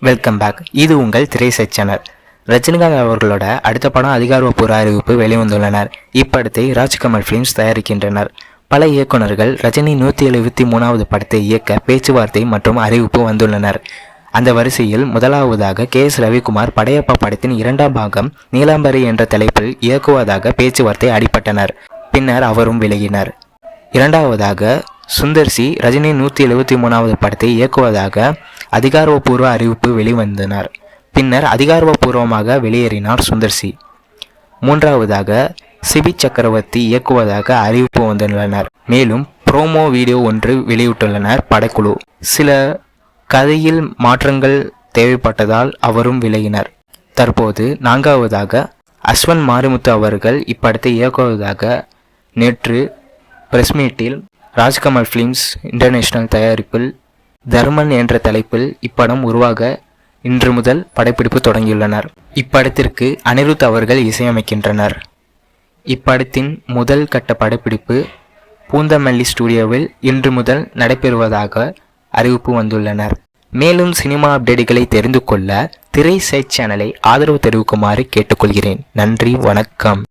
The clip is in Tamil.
Welcome back. இது உங்கள் திரைசை சேனல். ரஜினிகாந்த் அவர்களோட அடுத்த படம் அதிகாரப்பூர்வ அறிவிப்பு வெளிவந்துள்ளனர். இப்படத்தை ராஜ்கமல் ஃபிலிம்ஸ் தயாரிக்கின்றனர். பல இயக்குநர்கள் ரஜினி 173வது படத்தை இயக்க பேச்சுவார்த்தை மற்றும் அறிவிப்பு வந்துள்ளனர். அந்த வரிசையில் முதலாவதாக KS ரவிக்குமார் படையப்பா படத்தின் 2ஆம் பாகம் நீலாம்பரி என்ற தலைப்பில் இயக்குவதாக பேச்சுவார்த்தை அடிபட்டனர். பின்னர் அவரும் விலகினார். இரண்டாவதாக சுந்தர் சி ரஜினி 173வது படத்தை இயக்குவதாக அதிகாரப்பூர்வ அறிவிப்பு வெளிவந்தனர். பின்னர் அதிகாரப்பூர்வமாக வெளியேறினார் சுந்தர் சி. மூன்றாவதாக சிபி சக்கரவர்த்தி இயக்குவதாக அறிவிப்பு வந்துள்ளனர். மேலும் ப்ரோமோ வீடியோ ஒன்று வெளியிட்டுள்ளனர் படக்குழு. சில கதையில் மாற்றங்கள் தேவைப்பட்டதால் அவரும் விலகினார். தற்போது நான்காவதாக அஸ்வன் மாரிமுத்து அவர்கள் இப்படத்தை இயக்குவதாக நேற்று பிரஸ் மீட்டில் ராஜ்கமல் ஃபிலிம்ஸ் இன்டர்நேஷனல் தயாரிப்பில் தர்மன் என்ற தலைப்பில் இப்படம் உருவாக இன்று முதல் படப்பிடிப்பு தொடங்கியுள்ளனர். இப்படத்திற்கு அனிருத் அவர்கள் இசையமைக்கின்றனர். இப்படத்தின் முதல் கட்ட படப்பிடிப்பு பூந்தமல்லி ஸ்டுடியோவில் இன்று முதல் நடைபெறுவதாக அறிவிப்பு வந்துள்ளனர். மேலும் சினிமா அப்டேட்டுகளை தெரிந்து கொள்ள திரைசை சேனலை ஆதரவு தெரிவிக்குமாறு கேட்டுக்கொள்கிறேன். நன்றி, வணக்கம்.